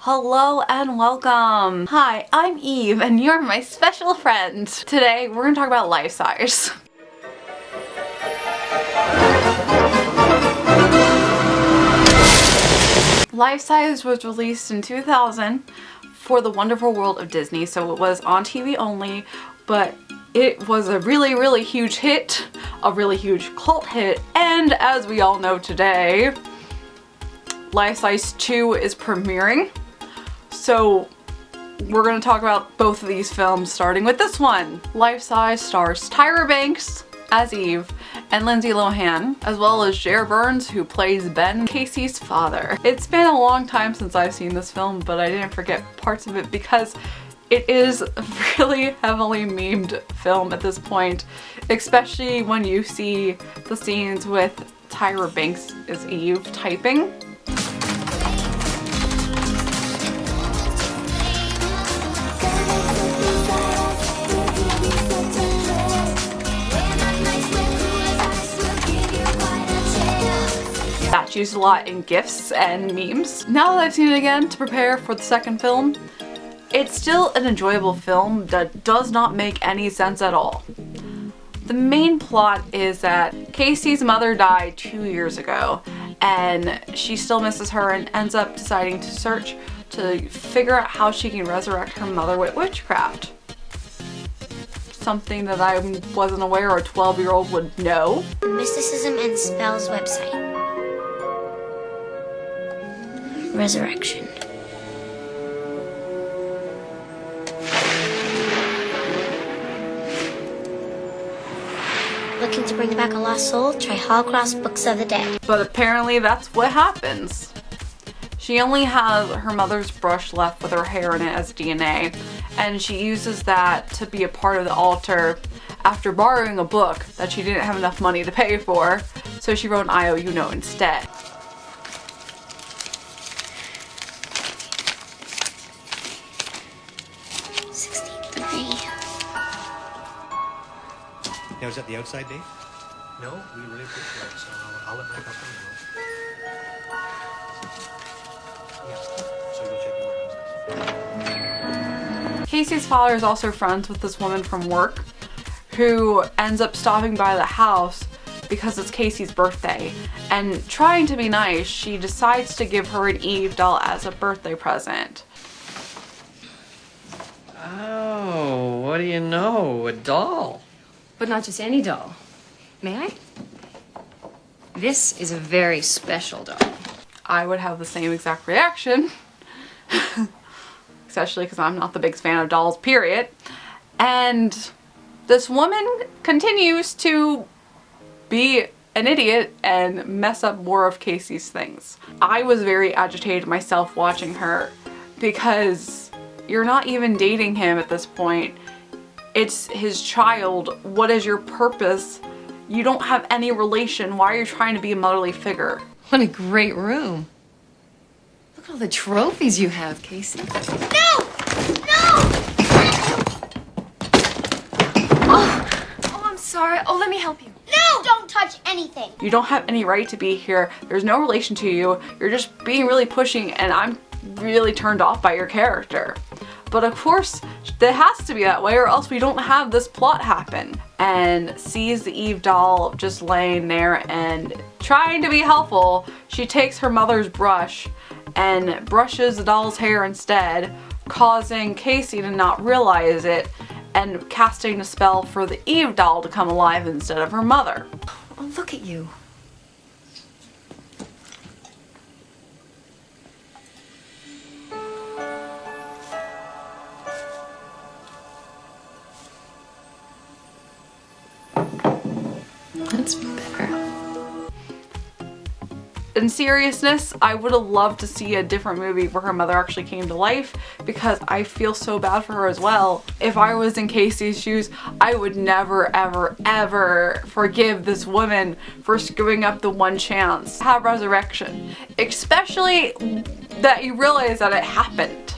Hello and welcome! Hi, I'm Eve and you're my special friend. Today we're gonna talk about Life Size. Life Size was released in 2000 for the Wonderful World of Disney, so it was on TV only, but it was a really huge hit, a really huge cult hit, and as we all know today, Life Size 2 is premiering. So we're going to talk about both of these films, starting with this one. Life Size stars Tyra Banks as Eve and Lindsay Lohan, as well as Jer Burns, who plays Ben, Casey's father. It's been a long time since I've seen this film, but I didn't forget parts of it because it is a really heavily memed film at this point, especially when you see the scenes with Tyra Banks as Eve typing. That's used a lot in GIFs and memes. Now that I've seen it again to prepare for the second film, it's still an enjoyable film that does not make any sense at all. The main plot is that Casey's mother died 2 years ago and she still misses her and ends up deciding to search to figure out how she can resurrect her mother with witchcraft. Something that I wasn't aware a 12-year-old would know. Mysticism and Spells website. Resurrection. Looking to bring back a lost soul? Try Hallcross Books of the Dead. But apparently that's what happens. She only has her mother's brush left with her hair in it as DNA, and she uses that to be a part of the altar after borrowing a book that she didn't have enough money to pay for, so she wrote an IOU note instead. Now, is that the outside date? No, we really appreciate it, so I'll let my customer know. Yeah, so you'll check the warehouses. Casey's father is also friends with this woman from work who ends up stopping by the house because it's Casey's birthday, and trying to be nice, she decides to give her an Eve doll as a birthday present. Oh, what do you know? A doll. But not just any doll. May I? This is a very special doll. I would have the same exact reaction, especially because I'm not the biggest fan of dolls, period. And this woman continues to be an idiot and mess up more of Casey's things. I was very agitated myself watching her because you're not even dating him at this point. It's his child. What is your purpose? You don't have any relation. Why are you trying to be a motherly figure? What a great room. Look at all the trophies you have, Casey. No! No! Oh, I'm sorry. Oh, let me help you. No! Don't touch anything. You don't have any right to be here. There's no relation to you. You're just being really pushing, and I'm really turned off by your character. But of course, it has to be that way or else we don't have this plot happen. And sees the Eve doll just laying there and trying to be helpful, she takes her mother's brush and brushes the doll's hair instead, causing Casey to not realize it and casting a spell for the Eve doll to come alive instead of her mother. Oh, look at you. That's better. In seriousness, I would have loved to see a different movie where her mother actually came to life because I feel so bad for her as well. If I was in Casey's shoes, I would never ever forgive this woman for screwing up the one chance to have resurrection. Especially that you realize that it happened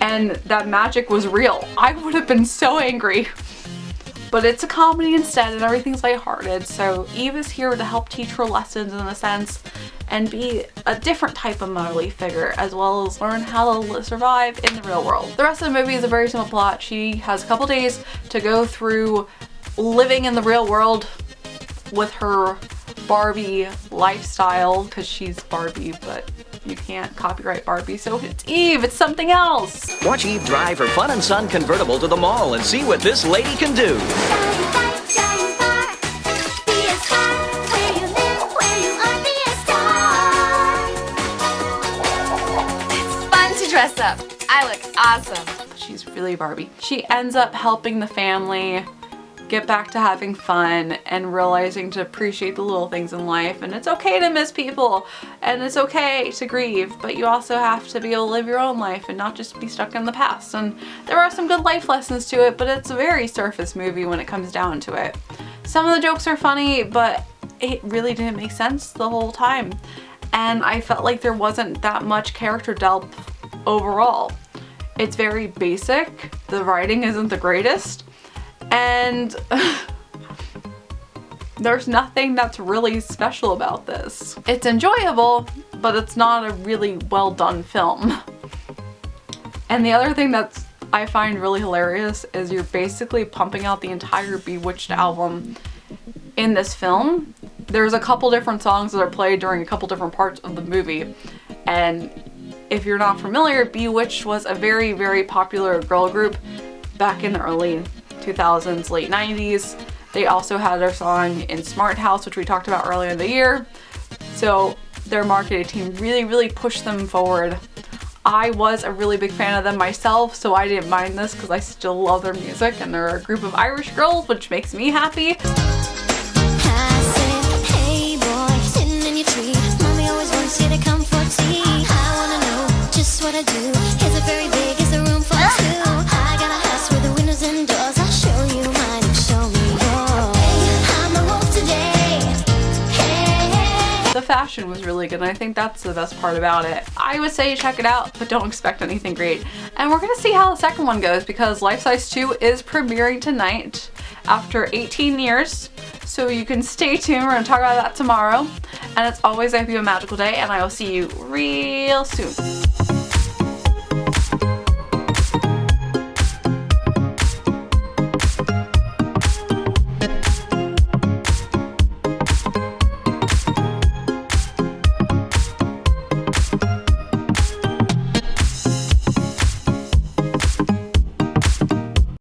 and that magic was real. I would have been so angry. But it's a comedy instead and everything's lighthearted, so Eve is here to help teach her lessons in a sense and be a different type of motherly figure, as well as learn how to survive in the real world. The rest of the movie is a very simple plot. She has a couple days to go through living in the real world with her Barbie lifestyle, because she's Barbie, but you can't copyright Barbie, so it's Eve, it's something else. Watch Eve drive her fun and sun convertible to the mall and see what this lady can do. Fun to dress up. I look awesome. She's really Barbie. She ends up helping the family get back to having fun and realizing to appreciate the little things in life, and it's okay to miss people and it's okay to grieve, but you also have to be able to live your own life and not just be stuck in the past. And there are some good life lessons to it, but it's a very surface movie when it comes down to it. Some of the jokes are funny, but it really didn't make sense the whole time, and I felt like there wasn't that much character depth overall. It's very basic, the writing isn't the greatest, and there's nothing that's really special about this. It's enjoyable, but it's not a really well done film. And the other thing that's I find really hilarious is you're basically pumping out the entire Bewitched album in this film. There's a couple different songs that are played during a couple different parts of the movie, and if you're not familiar, Bewitched was a very, very popular girl group back in the early 2000s, late 90s. They also had their song in Smart House, which we talked about earlier in the year. So their marketing team really, really pushed them forward. I was a really big fan of them myself, so I didn't mind this because I still love their music, and they're a group of Irish girls, which makes me happy. What I do is it very big? Is the room for two? I got a house with the windows and doors. I'll show you mine, you show me yours. I'm the wolf today. Hey. The fashion was really good, and I think that's the best part about it. I would say check it out, but don't expect anything great. And we're gonna see how the second one goes, because Life Size 2 is premiering tonight after 18 years. So you can stay tuned, we're gonna talk about that tomorrow. And as always, I hope you have a magical day, and I will see you real soon.